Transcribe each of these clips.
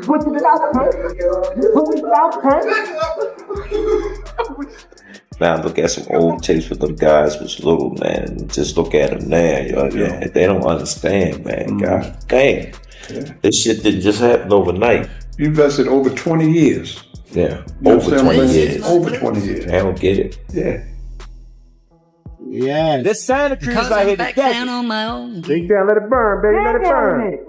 Put it out, put it out, Now look at some old tapes with them guys was little, man. Just look at them now, yo. Yeah. They don't understand, man. God damn. Yeah. This shit didn't just happen overnight. You invested over 20 years. Yeah. Over 20 years. Over 20 years. I don't get it. Yeah. Yeah. This Santa Cruz out here to get on my own. Dig down, let it burn, baby, let it burn.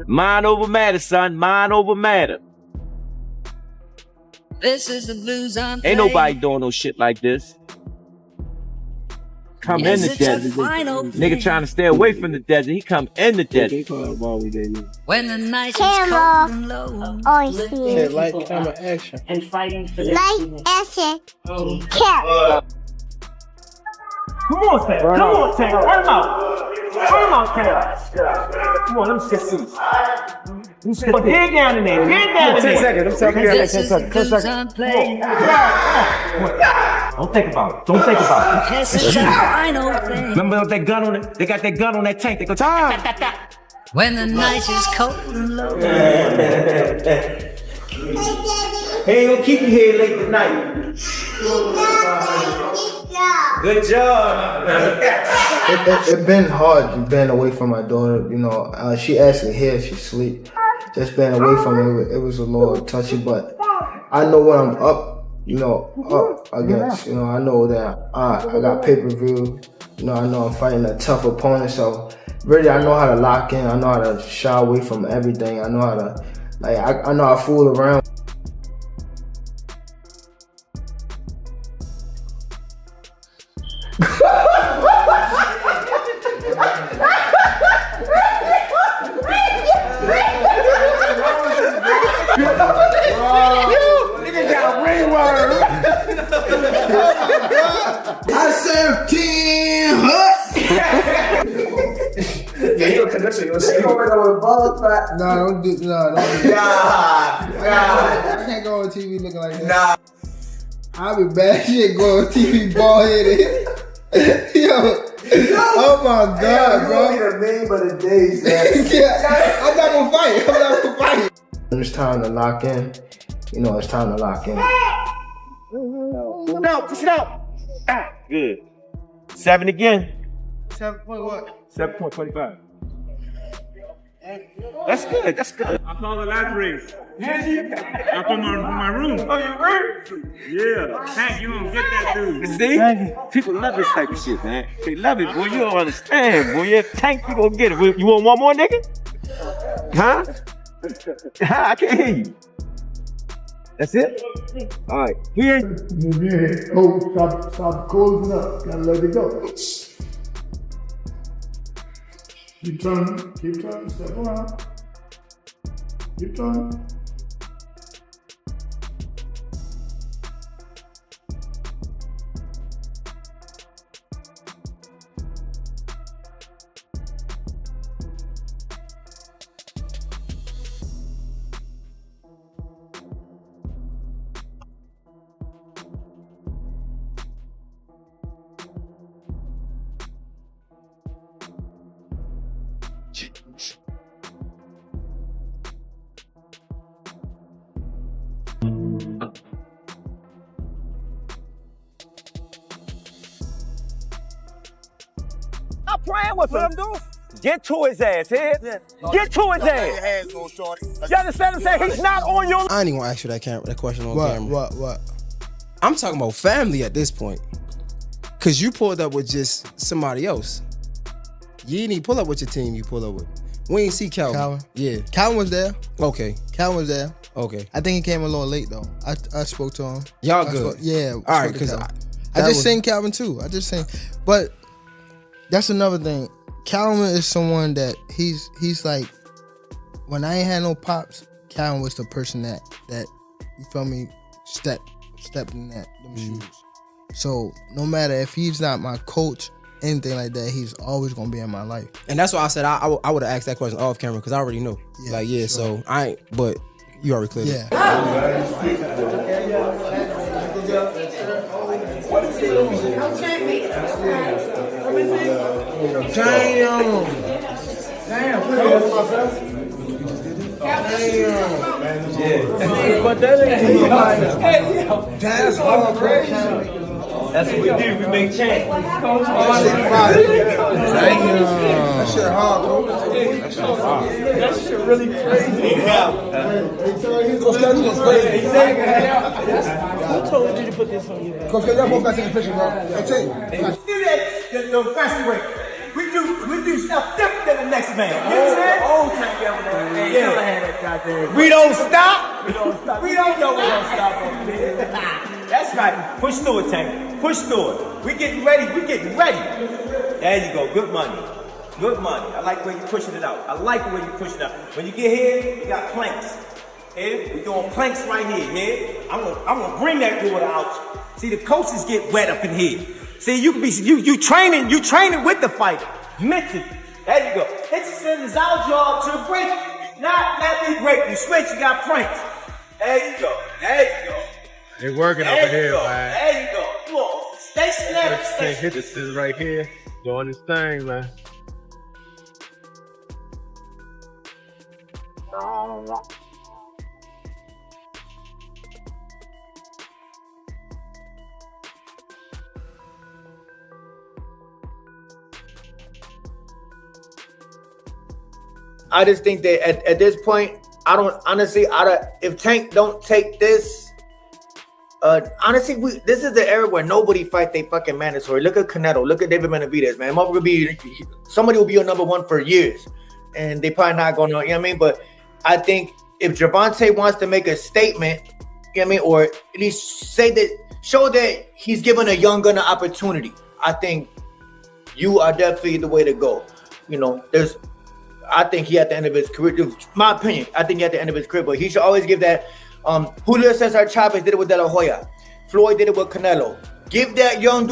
Mind over matter, son. Mind over matter. This is the blues I'm Ain't nobody doing no shit like this. Come in the desert. Nigga trying to stay away from the desert. He come in the desert. When the night is cold and low. Oh, see. Like, camera, action. And fighting for Like, action. Cap. Come on, Tank. Come on, Tank. Run him out. Run him out, Tank. Come on, let me get some. Dig down in there. Dig down in there. 10 seconds. Let me tell you 10 seconds. 10 seconds. Don't think about it. Don't think about it. Remember that gun on it? They got that gun on that tank. They go, time. When the night is cold and low. He ain't gonna keep you here late tonight. Good job. It's been hard being away from my daughter. You know, she actually here. She sleep. Just being away from her, it was a little touchy. But I know when I'm up, up against. I know that I got pay-per-view. I know I'm fighting a tough opponent. So really, I know how to lock in. I know how to shy away from everything. I know how to, I know how to fool around. I served 10 huts. Yeah, you don't connection. You're don't do that. I can't go on TV looking like that. I'll be bad shit going on TV bald headed. Yo. Oh my God, bro. You're the name of the day, man. Yeah, I'm not gonna fight. It's time to lock in. It's time to lock in. No, push it out. Ah, good. 7 again. 7 point what? 7.25. That's good. That's good. I call the last race. I come from my room. Oh, you heard? Yeah. Hank, you don't get that dude. See? People love this type of shit, man. They love it, boy. You don't understand, boy. Yeah, Tank, you gonna get it. You want one more, nigga? Huh? I can't hear you. That's it? All right. Yeah. Oh, stop closing up. Gotta let it go. Keep turning, step around. Keep turning. Stop playing with him, dude. Get to his ass, head. Get to his ass. You understand what I'm saying? He's not on your. I ain't even gonna ask you that question on camera. What? I'm talking about family at this point. Cause you pulled up with just somebody else. You didn't even pull up with your team. You pulled up with. We ain't see Calvin. Yeah. Calvin was there. Okay. Calvin was there. Okay. I think he came a little late though. I spoke to him. Y'all good? Yeah. All right. Cause I just seen Calvin too. But that's another thing. Calvin is someone that he's like, when I ain't had no pops, Calvin was the person that you feel me, stepped in them shoes. So no matter if he's not my coach, anything like that, he's always gonna be in my life. And that's why I said I would have asked that question off camera because I already know. Yeah, sure. So I ain't, but you already cleared it. But that ain't That's hard, That's what we do. We make change. That shit hard, bro. That shit really crazy. Who told you to put this on your back? Coach, y'all both got to take a picture, bro. That's it. The fast way. We do stuff different than the next man. You understand? Old Tank ever had that goddamn. We don't stop. We don't know we're gonna stop. That's right. Push through it, Tank. Push through it. We getting ready. There you go. Good money. Good money. I like the way you're pushing it out. I like the way you're pushing it out. When you get here, you got planks. Here, we're doing planks right here. Here, I'm gonna bring that water out. See, the coaches get wet up in here. See, you can be you training with the fighter mentally. There you go. It's our job to break you. Not let me break you. Switch, you got planks. There you go. They're working over here, man. There you go. Come on. Stay snap. This is right here, doing his thing, man. I just think that at this point, if Tank don't take this, honestly, this is the era where nobody fight they fucking mandatory. Look at Canelo, look at David Benavidez, man. Somebody will be your number one for years, and they probably not going to, you know what I mean? But I think if Gervonta wants to make a statement, you know what I mean, or at least show that he's giving a young gun an opportunity, I think you are definitely the way to go. You know, I think he at the end of his career, my opinion, I think he at the end of his career, but he should always give that. Julio Cesar Chavez did it with De La Hoya. Floyd did it with Canelo. Give that young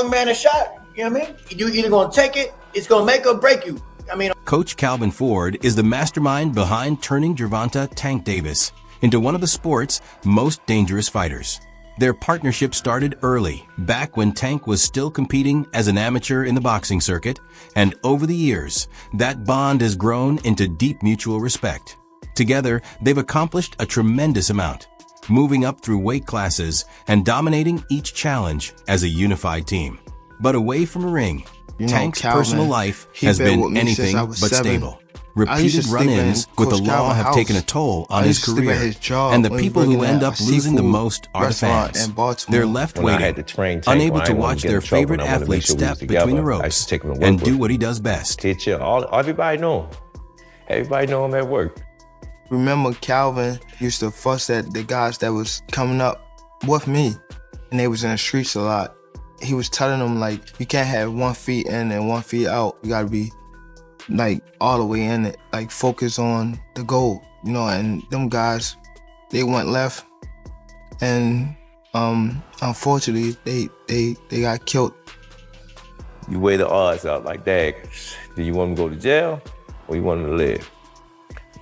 man a shot. You know what I mean? You either gonna take it, it's gonna make or break you. I mean, Coach Calvin Ford is the mastermind behind turning Gervonta Tank Davis into one of the sport's most dangerous fighters. Their partnership started early, back when Tank was still competing as an amateur in the boxing circuit, and over the years, that bond has grown into deep mutual respect. Together, they've accomplished a tremendous amount, moving up through weight classes and dominating each challenge as a unified team. But away from the ring, Tank's Calvin, personal life has been anything but stable. Repeated run-ins with the law have taken a toll on his career, and the people who end up losing the most are the fans. They're left waiting, unable to watch their favorite athlete step between the ropes and do what he does best. Everybody know him. Everybody know him at work. remember Calvin used to fuss at the guys that was coming up with me, and they was in the streets a lot. He was telling them, like, you can't have 1 feet in and 1 feet out. You gotta be, like, all the way in it. Like, focus on the goal, you know. And them guys, they went left, and unfortunately, they got killed. You weigh the odds out like that. Do you want them to go to jail, or you want them to live?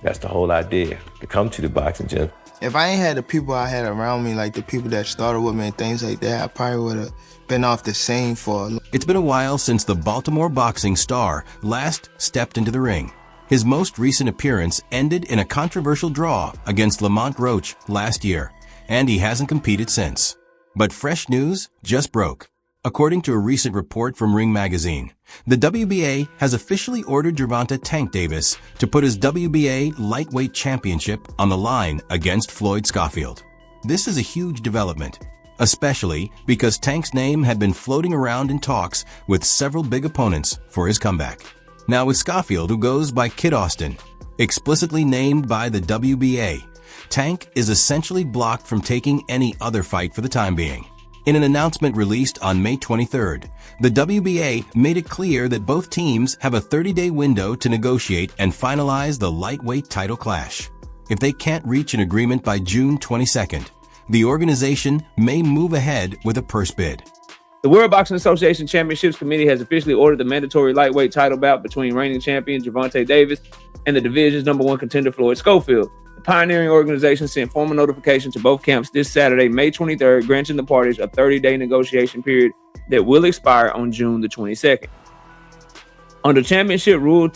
That's the whole idea, to come to the boxing gym. If I ain't had the people I had around me, like the people that started with me and things like that, I probably would have been off the scene for a... It's been a while since the Baltimore boxing star last stepped into the ring. His most recent appearance ended in a controversial draw against Lamont Roach last year, and he hasn't competed since. But fresh news just broke. According to a recent report from Ring Magazine, the WBA has officially ordered Gervonta Tank Davis to put his WBA lightweight championship on the line against Floyd Schofield. This is a huge development, especially because Tank's name had been floating around in talks with several big opponents for his comeback. Now with Schofield, who goes by Kid Austin, explicitly named by the WBA, Tank is essentially blocked from taking any other fight for the time being. In an announcement released on May 23rd, the WBA made it clear that both teams have a 30-day window to negotiate and finalize the lightweight title clash. If they can't reach an agreement by June 22nd, the organization may move ahead with a purse bid. The World Boxing Association Championships Committee has officially ordered the mandatory lightweight title bout between reigning champion Gervonta Davis and the division's #1 contender Floyd Schofield. The pioneering organization sent formal notification to both camps this Saturday, May 23rd, granting the parties a 30-day negotiation period that will expire on June the 22nd. Under championship rule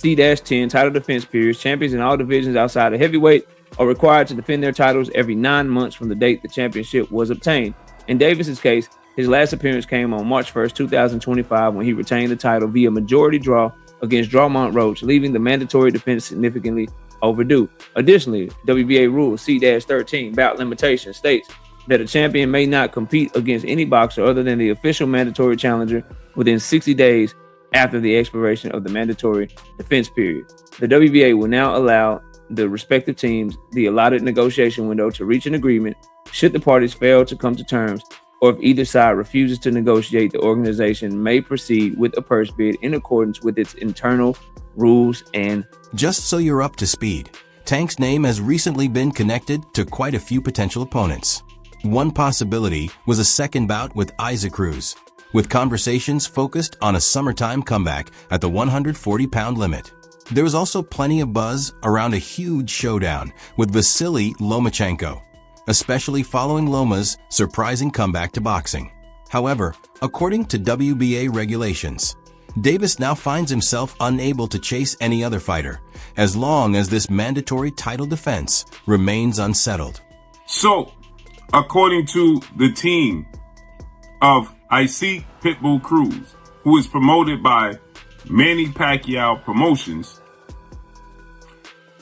C-10 title defense periods, champions in all divisions outside of heavyweight are required to defend their titles every 9 months from the date the championship was obtained. In Davis's case, his last appearance came on March 1st, 2025, when he retained the title via majority draw against Gervonta Roach, leaving the mandatory defense significantly overdue. Additionally, WBA rule C-13 bout limitation states that a champion may not compete against any boxer other than the official mandatory challenger within 60 days after the expiration of the mandatory defense period. The WBA will now allow the respective teams the allotted negotiation window to reach an agreement should the parties fail to come to terms, or if either side refuses to negotiate, the organization may proceed with a purse bid in accordance with its internal rules and... Just so you're up to speed, Tank's name has recently been connected to quite a few potential opponents. One possibility was a second bout with Isaac Cruz, with conversations focused on a summertime comeback at the 140-pound limit. There was also plenty of buzz around a huge showdown with Vasily Lomachenko, especially following Loma's surprising comeback to boxing. However, according to WBA regulations, Davis now finds himself unable to chase any other fighter as long as this mandatory title defense remains unsettled. So, according to the team of INSIDE Pitbull Cruz, who is promoted by Manny Pacquiao Promotions,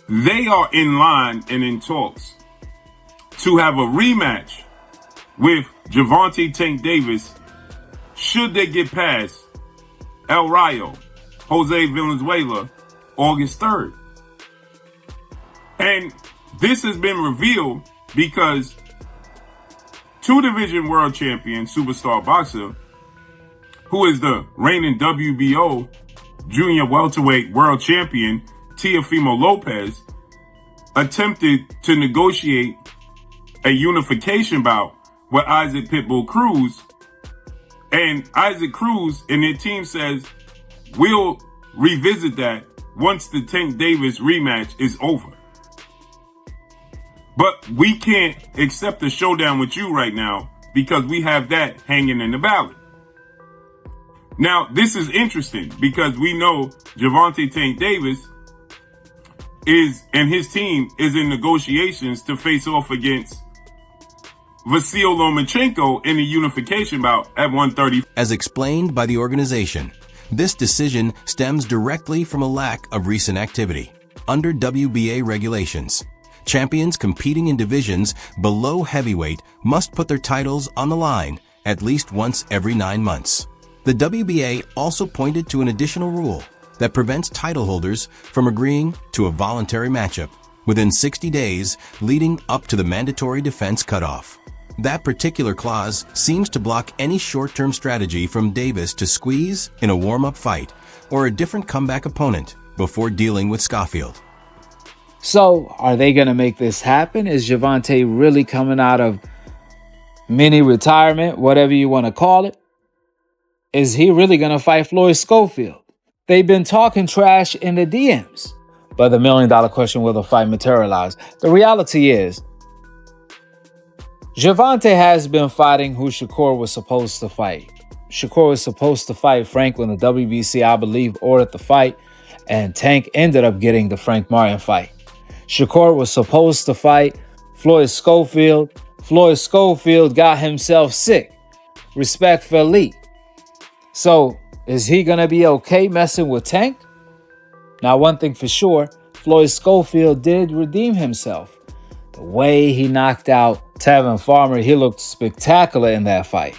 they are in line and in talks to have a rematch with Gervonta Tank Davis should they get past El Rayo, Jose Valenzuela, August 3rd. And this has been revealed because two-division world champion, superstar boxer, who is the reigning WBO junior welterweight world champion, Teofimo Lopez, attempted to negotiate a unification bout with Isaac Pitbull Cruz. And Isaac Cruz and their team says, we'll revisit that once the Tank Davis rematch is over. But we can't accept a showdown with you right now because we have that hanging in the balance. Now, this is interesting because we know Gervonta Tank Davis and his team is in negotiations to face off against Vasily Lomachenko in the unification bout at 130. As explained by the organization, this decision stems directly from a lack of recent activity. Under WBA regulations, champions competing in divisions below heavyweight must put their titles on the line at least once every 9 months. The WBA also pointed to an additional rule that prevents title holders from agreeing to a voluntary matchup within 60 days leading up to the mandatory defense cutoff. That particular clause seems to block any short-term strategy from Davis to squeeze in a warm-up fight or a different comeback opponent before dealing with Schofield. So, are they going to make this happen? Is Gervonta really coming out of mini retirement, whatever you want to call it? Is he really going to fight Floyd Schofield? They've been talking trash in the DMs. But the million-dollar question, will the fight materialize? The reality is, Gervonta has been fighting who Shakur was supposed to fight. Shakur was supposed to fight Frank when the WBC, I believe, ordered the fight, and Tank ended up getting the Frank Martin fight. Shakur was supposed to fight Floyd Schofield. Floyd Schofield got himself sick. Respectfully. So, is he going to be okay messing with Tank? Now, one thing for sure, Floyd Schofield did redeem himself. The way he knocked out Tevin Farmer, he looked spectacular in that fight.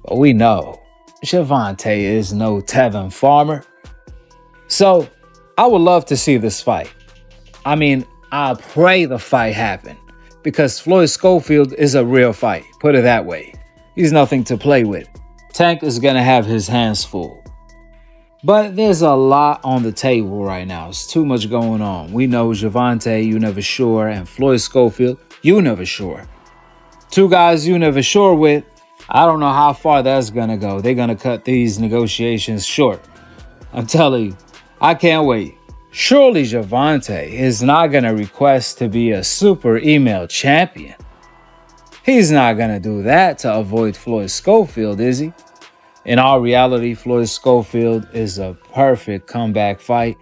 But we know Gervonta is no Tevin Farmer. So, I would love to see this fight. I mean, I pray the fight happen because Floyd Schofield is a real fight. Put it that way. He's nothing to play with. Tank is going to have his hands full. But there's a lot on the table right now. It's too much going on. We know Gervonta, you never sure, and Floyd Schofield, you never sure. Two guys you never sure with. I don't know how far that's going to go. They're going to cut these negotiations short. I'm telling you, I can't wait. Surely Gervonta is not going to request to be a super email champion. He's not going to do that to avoid Floyd Schofield, is he? In all reality, Floyd Schofield is a perfect comeback fight.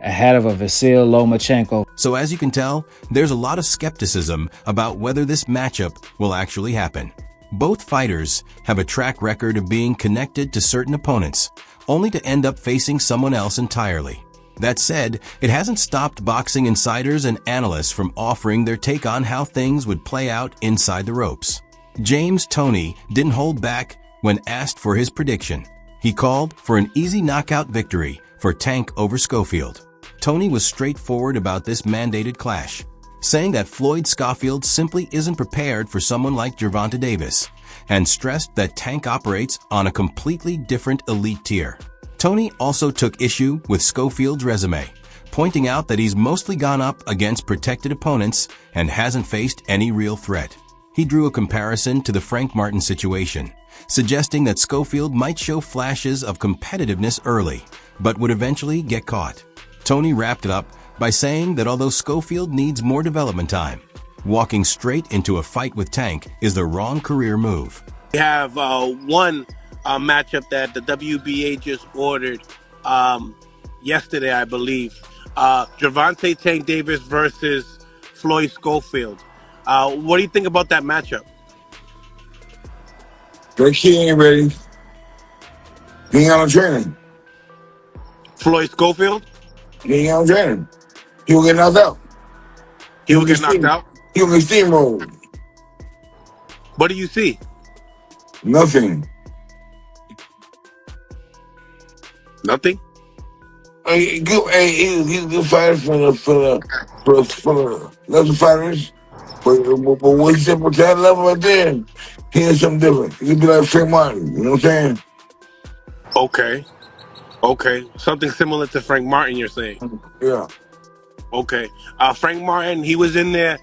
ahead of a Vasyl Lomachenko. So as you can tell, there's a lot of skepticism about whether this matchup will actually happen. Both fighters have a track record of being connected to certain opponents, only to end up facing someone else entirely. That said, it hasn't stopped boxing insiders and analysts from offering their take on how things would play out inside the ropes. James Toney didn't hold back when asked for his prediction. He called for an easy knockout victory for Tank over Schofield. Toney was straightforward about this mandated clash, saying that Floyd Schofield simply isn't prepared for someone like Gervonta Davis, and stressed that Tank operates on a completely different elite tier. Toney also took issue with Schofield's resume, pointing out that he's mostly gone up against protected opponents and hasn't faced any real threat. He drew a comparison to the Frank Martin situation, suggesting that Schofield might show flashes of competitiveness early, but would eventually get caught. Toney wrapped it up by saying that although Schofield needs more development time, walking straight into a fight with Tank is the wrong career move. We have one matchup that the WBA just ordered yesterday, I believe. Gervonta Tank Davis versus Floyd Schofield. What do you think about that matchup? That kid ain't ready. He ain't got no training. Floyd Schofield? He ain't got no training. He will get knocked out. He will get knocked out? He will get steamrolled. What do you see? Nothing. Nothing? He's a good fighter for the lesser fighters. But when he's up at that level right there, he is something different. He could be like Frank Martin, you know what I'm saying? Okay. Something similar to Frank Martin, you're saying? Yeah. Okay. Frank Martin, he was in there,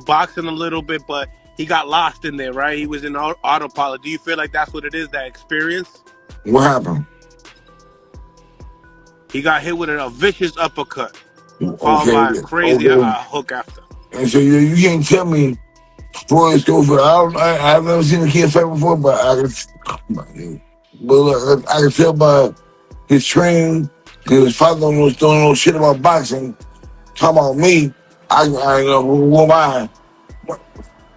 boxing a little bit, but he got lost in there, right? He was in autopilot. Do you feel like that's what it is, that experience? What happened? He got hit with a vicious uppercut, followed by a crazy hook after. And so you can't tell me Floyd Schofield. I've never seen a kid fight before, but I can tell by his training, because his father don't know shit about boxing. Talking about me, I know who am I. But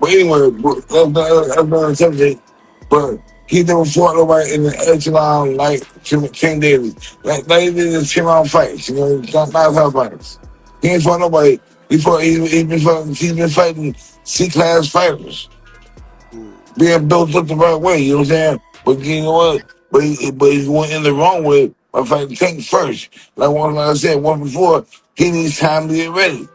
anyway, that's not a subject. But he never fought nobody in the echelon like Tank Davis. Like they did this 10-round fights, not 5 fights. He ain't fought nobody. He's been fighting C-class fighters, being built up the right way. You know what I'm saying? But you know what? But he went in the wrong way by fighting Tank first. Like I said once before, he needs time to get ready.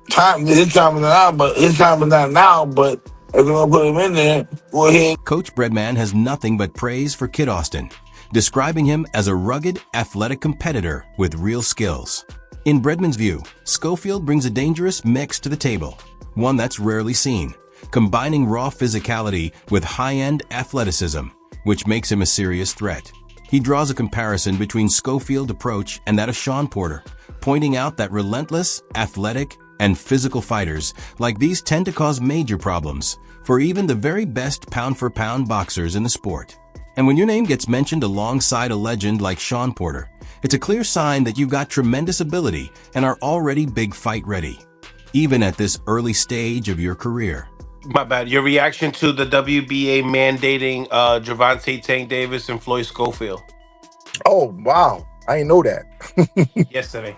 His time is not now. But if they're gonna put him in there, go ahead. Coach Breadman has nothing but praise for Kid Austin, describing him as a rugged, athletic competitor with real skills. In Breadman's view, Schofield brings a dangerous mix to the table, one that's rarely seen, combining raw physicality with high-end athleticism, which makes him a serious threat. He draws a comparison between Schofield's approach and that of Sean Porter, pointing out that relentless, athletic, and physical fighters like these tend to cause major problems for even the very best pound-for-pound boxers in the sport. And when your name gets mentioned alongside a legend like Sean Porter, it's a clear sign that you've got tremendous ability and are already big fight ready, even at this early stage of your career. My bad. Your reaction to the WBA mandating Gervonta Tank Davis and Floyd Schofield? Oh, wow. I didn't know that. Yesterday.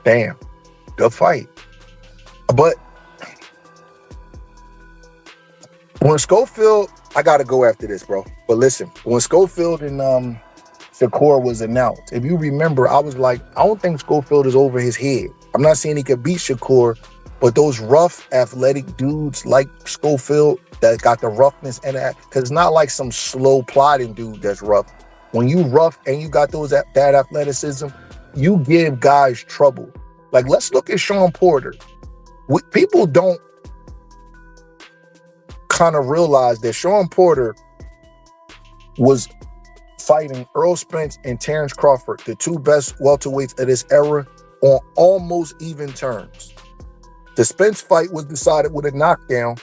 Damn. Good fight. But when Schofield, I got to go after this, bro. But listen, when Schofield and Shakur was announced, if you remember, I was like, I don't think Schofield is over his head. I'm not saying he could beat Shakur, but those rough, athletic dudes like Schofield that got the roughness and that, because it's not like some slow, plodding dude that's rough. When you rough and you got that athleticism, you give guys trouble. Like, let's look at Sean Porter. People don't kind of realize that Sean Porter was fighting Earl Spence and Terrence Crawford, the two best welterweights of this era, on almost even terms. The Spence fight was decided with a knockdown,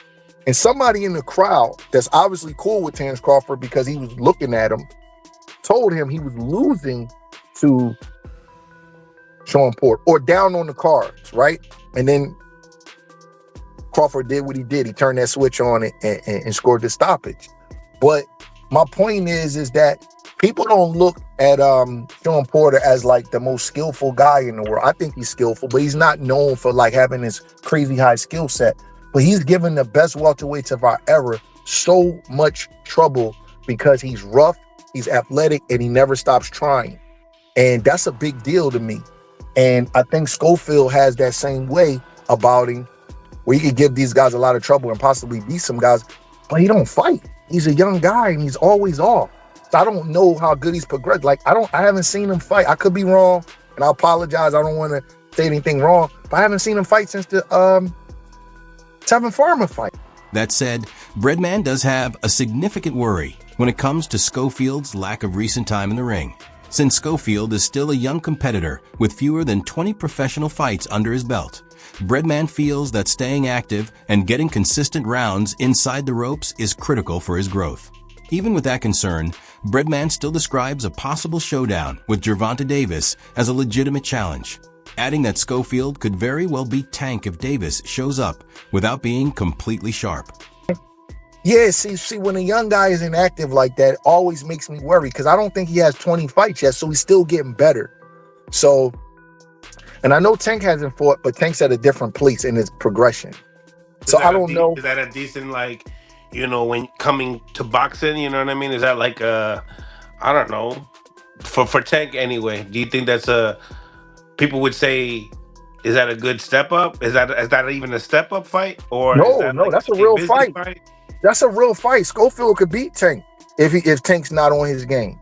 and somebody in the crowd that's obviously cool with Terrence Crawford because he was looking at him, told him he was losing to Sean Porter, or down on the cards, right? And then Crawford did what he did. He turned that switch on and scored the stoppage. But my point is that people don't look at Sean Porter as like the most skillful guy in the world. I think he's skillful, but he's not known for like having this crazy high skill set. But he's given the best welterweights of our era so much trouble because he's rough, he's athletic, and he never stops trying. And that's a big deal to me. And I think Schofield has that same way about him, where he could give these guys a lot of trouble and possibly beat some guys, but he don't fight. He's a young guy and he's always off. So I don't know how good he's progressed. Like I haven't seen him fight. I could be wrong, and I apologize. I don't want to say anything wrong, but I haven't seen him fight since the Tevin Farmer fight. That said, Breadman does have a significant worry when it comes to Schofield's lack of recent time in the ring. Since Schofield is still a young competitor with fewer than 20 professional fights under his belt, Breadman feels that staying active and getting consistent rounds inside the ropes is critical for his growth. Even with that concern, Breadman still describes a possible showdown with Gervonta Davis as a legitimate challenge, adding that Schofield could very well beat Tank if Davis shows up without being completely sharp. Yeah, see, when a young guy is inactive like that, it always makes me worry because I don't think he has 20 fights yet, so he's still getting better. So, and I know Tank hasn't fought, but Tank's at a different place in his progression. So I don't know. Is that a decent, like, you know, when coming to boxing, you know what I mean? Is that like I don't know, for Tank anyway? Do you think that's people would say, is that a good step up? Is that even a step up fight, or is that like that's a real fight. That's a real fight. Schofield could beat Tank if Tank's not on his game.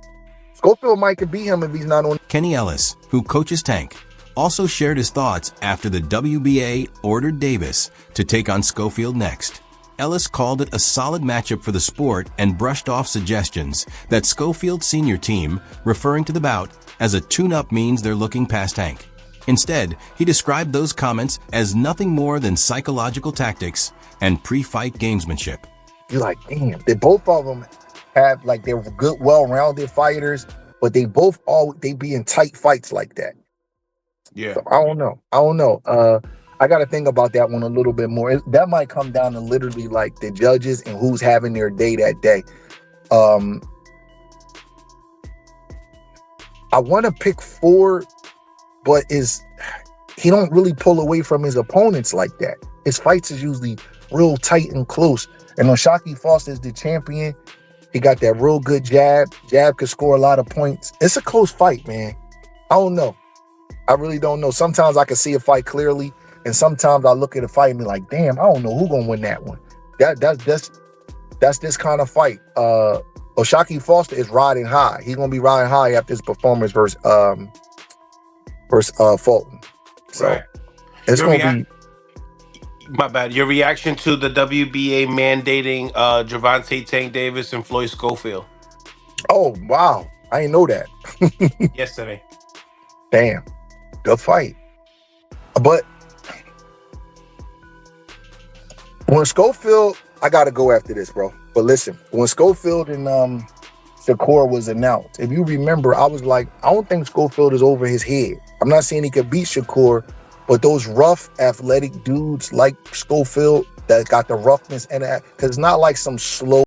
Schofield might could beat him if he's not on. Kenny Ellis, who coaches Tank, also shared his thoughts after the WBA ordered Davis to take on Schofield next. Ellis called it a solid matchup for the sport and brushed off suggestions that Schofield's senior team, referring to the bout as a tune-up, means they're looking past Tank. Instead, he described those comments as nothing more than psychological tactics and pre-fight gamesmanship. You're like, damn, they both of them have like they're good, well-rounded fighters, but they be in tight fights like that. Yeah. So I don't know. I got to think about that one a little bit more. That might come down to literally like the judges and who's having their day that day. I want to pick Ford, but he don't really pull away from his opponents like that. His fights is usually real tight and close. And O'Shaquie Foster is the champion. He got that real good jab. Jab could score a lot of points. It's a close fight, man. I don't know. I really don't know. Sometimes I can see a fight clearly, and sometimes I look at a fight and be like, damn, I don't know who's gonna win that one. That's this kind of fight. O'Shaquie Foster is riding high. He's gonna be riding high after his performance versus Fulton. So right. It's gonna be. My bad. Your reaction to the WBA mandating Gervonta Tank Davis and Floyd Schofield? Oh wow, I didn't know that. Yesterday. Damn, good fight. But when Schofield, I gotta go after this, bro. But listen, when Schofield and Shakur was announced, if you remember, I was like, I don't think Schofield is over his head. I'm not saying he could beat Shakur, but those rough, athletic dudes like Schofield that got the roughness and because it's not like some slow